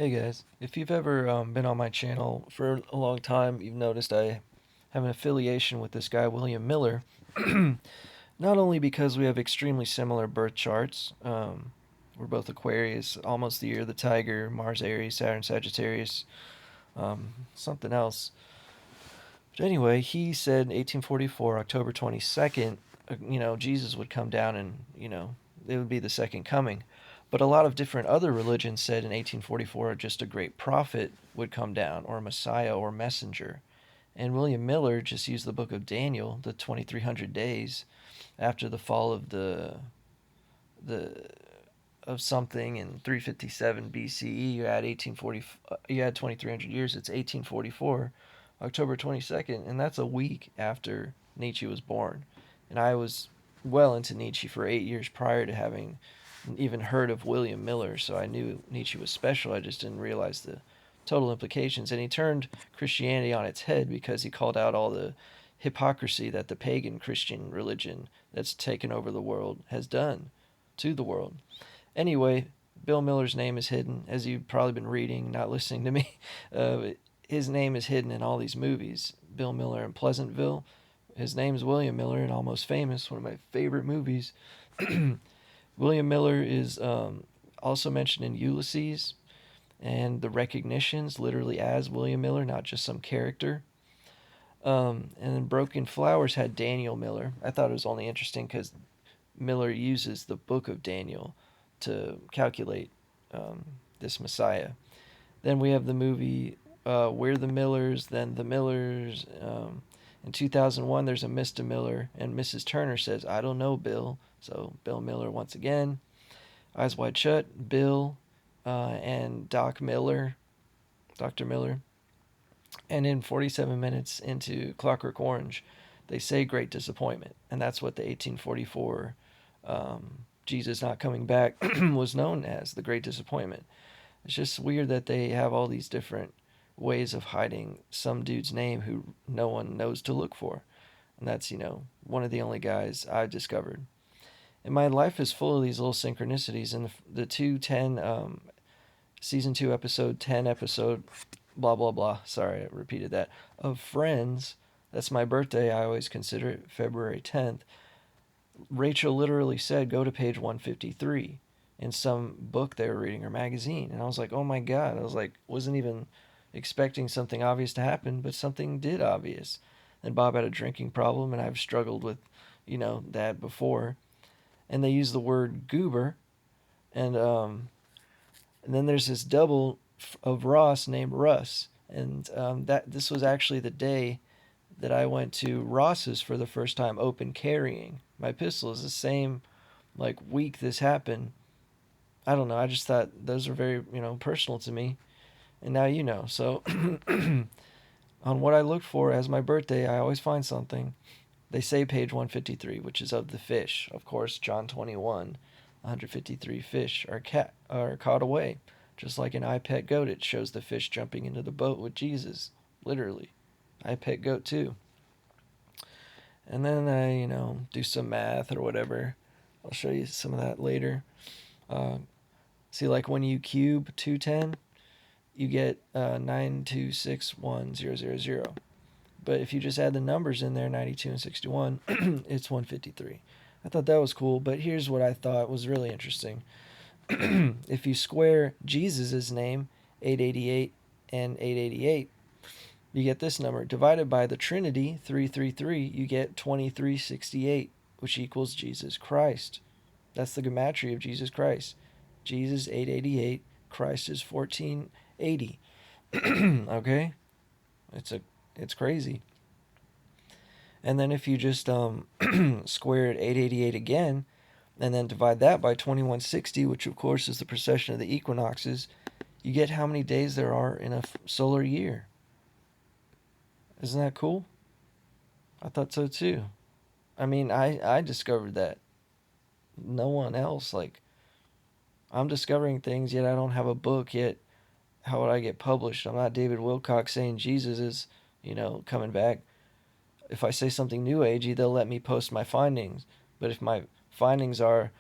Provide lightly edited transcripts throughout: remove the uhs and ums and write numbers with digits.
Hey guys, if you've ever been on my channel for a long time, you've noticed I have an affiliation with this guy, William Miller. Not only because we have extremely similar birth charts, we're both Aquarius, almost the year of the tiger, Mars Aries, Saturn Sagittarius, something else. But anyway, he said in 1844, October 22nd, Jesus would come down and, it would be the second coming. But a lot of different other religions said in 1844 just a great prophet would come down, or a Messiah or messenger. And William Miller just used the book of Daniel, the 2300 days after the fall of the of something in 357 BCE. You had 2300 years. It's 1844, October 22nd, and that's a week after Nietzsche was born. And I was well into Nietzsche for 8 years prior to having even heard of William Miller, so I knew Nietzsche was special. I just didn't realize the total implications. And he turned Christianity on its head because he called out all the hypocrisy that the pagan Christian religion that's taken over the world has done to the world. Anyway, Bill Miller's name is hidden, as you've probably been reading, not listening to me. Uh, his name is hidden in all these movies. Bill Miller in Pleasantville. His name is William Miller in Almost Famous, one of my favorite movies. William Miller is also mentioned in Ulysses and the recognitions, literally as William Miller, not just some character. And then Broken Flowers had Daniel Miller. I thought it was only interesting because Miller uses the book of Daniel to calculate um, this Messiah. Then we have the movie We're the Millers, then The Millers. In 2001, there's a Mr. Miller, and Mrs. Turner says, I don't know, Bill. So Bill Miller once again. Eyes Wide Shut, Bill, and Doc Miller, Dr. Miller. And in 47 minutes into Clockwork Orange, they say Great Disappointment. And that's what the 1844 Jesus Not Coming Back was known as, the Great Disappointment. It's just weird that they have all these different ways of hiding some dude's name who no one knows to look for. And that's, one of the only guys I've discovered. And my life is full of these little synchronicities. And the 210, season 2, episode 10, episode blah, blah, blah. Sorry, I repeated that. Of Friends, that's my birthday. I always consider it February 10th. Rachel literally said, go to page 153 in some book they were reading or magazine. And I was like, oh my God. I was like, wasn't even expecting something obvious to happen, but something did obvious. And Bob had a drinking problem, and I've struggled with, that before. And they use the word goober, and then there's this double of Ross named Russ, and that this was actually the day that I went to Ross's for the first time, open carrying my pistol. Is the same like week this happened. I don't know. I just thought those are very personal to me, and now you know. So on what I look for as my birthday, I always find something. They say page 153, which is of the fish. Of course, John 21, 153 fish are caught away. Just like in I Pet Goat, it shows the fish jumping into the boat with Jesus. Literally. I Pet Goat too. And then I, do some math or whatever. I'll show you some of that later. Uh, See, like when you cube 210, you get 9261000. But if you just add the numbers in there, 92 and 61, it's 153. I thought that was cool, but here's what I thought was really interesting. If you square Jesus' name, 888 and 888, you get this number. Divided by the Trinity, 333, you get 2368, which equals Jesus Christ. That's the gematria of Jesus Christ. Jesus 888, Christ is 1480. Okay? It's a it's crazy. And then if you just square it 888 again, and then divide that by 2160, which of course is the precession of the equinoxes, you get how many days there are in a solar year. Isn't that cool? I thought so too. I mean, I discovered that. No one else. Like, I'm discovering things, yet I don't have a book yet. How would I get published? I'm not David Wilcock saying Jesus is, coming back. If I say something new agey, they'll let me post my findings. But if my findings are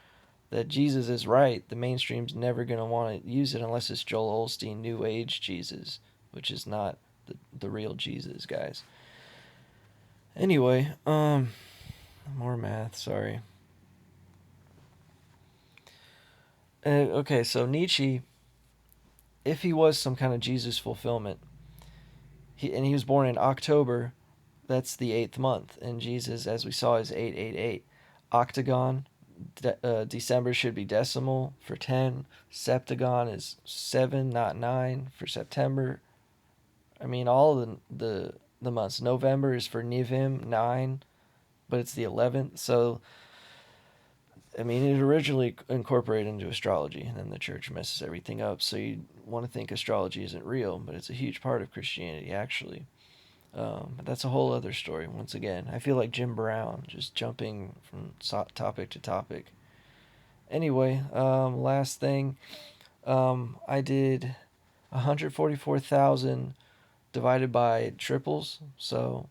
that Jesus is right, the mainstream's never going to want to use it unless it's Joel Osteen New Age Jesus, which is not the real Jesus, guys. Anyway, more math, sorry. Okay, so Nietzsche, if he was some kind of Jesus fulfillment, he was born in October, that's the 8th month, and Jesus, as we saw, is 888. Octagon, December should be decimal for 10. Septagon is 7, not 9 for September. I mean, all of the months. November is for Nivim, 9, but it's the 11th. So, I mean, it originally incorporated into astrology, and then the church messes everything up. So you want to think astrology isn't real, but it's a huge part of Christianity, actually. But that's a whole other story. Once again, I feel like Jim Brown, just jumping from topic to topic. Anyway, last thing, I did 144,000 divided by triples. So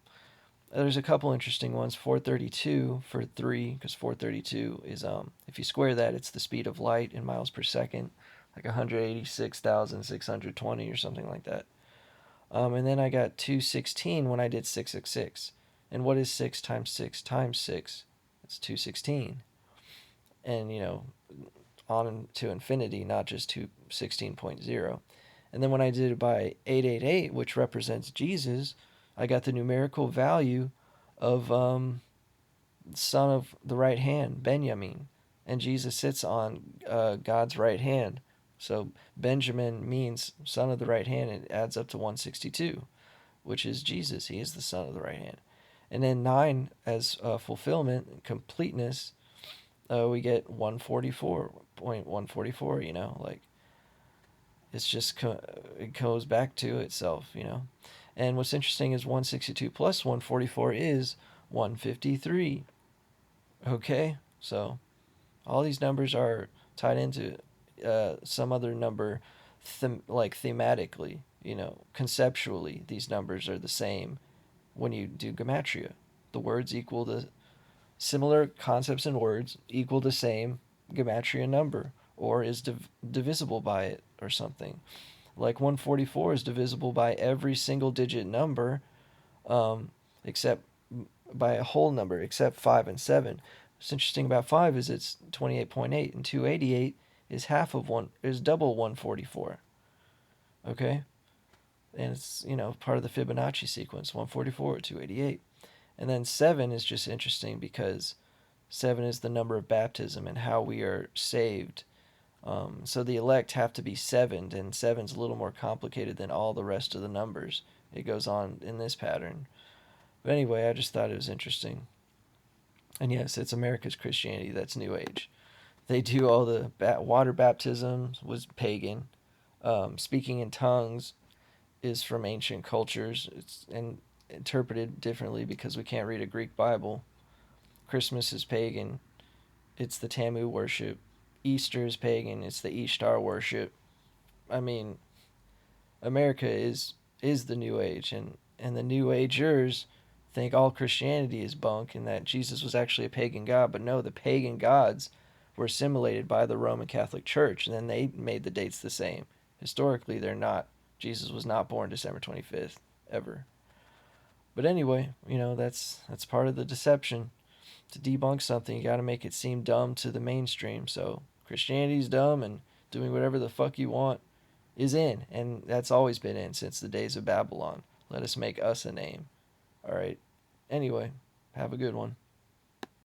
there's a couple interesting ones. 432 for 3, because 432 is, if you square that, it's the speed of light in miles per second, like 186,620 or something like that. And then I got 216 when I did 666. And what is 6 times 6 times 6? It's 216. And, on to infinity, not just to 16.0. And then when I did it by 888, which represents Jesus, I got the numerical value of son of the right hand, Benjamin. And Jesus sits on God's right hand. So Benjamin means son of the right hand. It adds up to 162, which is Jesus. He is the son of the right hand. And then 9 as fulfillment, completeness, we get 144.144, like it's just it goes back to itself. And what's interesting is 162 plus 144 is 153. Okay, so all these numbers are tied into some other number, thematically, conceptually, these numbers are the same when you do gematria. The words equal the similar concepts in words equal the same gematria number, or is divisible by it or something. Like 144 is divisible by every single digit number, except by a whole number, except 5 and 7. What's interesting about 5 is it's 28.8, and 288 is double 144. Okay? And it's, part of the Fibonacci sequence, 144, 288. And then 7 is just interesting because 7 is the number of baptism and how we are saved. So the elect have to be sevened, and 7's a little more complicated than all the rest of the numbers. It goes on in this pattern. But anyway, I just thought it was interesting. And yes, it's America's Christianity that's New Age. They do all the water baptisms was pagan. Speaking in tongues is from ancient cultures. It's interpreted differently because we can't read a Greek Bible. Christmas is pagan. It's the Tamu worship. Easter is pagan. It's the Ishtar worship. I mean, America is the New Age, and the New Agers think all Christianity is bunk and that Jesus was actually a pagan god. But no, the pagan gods were assimilated by the Roman Catholic Church, and then they made the dates the same. Historically, they're not. Jesus was not born December 25th, ever. But anyway, that's part of the deception. To debunk something, you got to make it seem dumb to the mainstream. So Christianity's dumb, and doing whatever the fuck you want is in, and that's always been in since the days of Babylon. Let us make us a name. All right. Anyway, have a good one.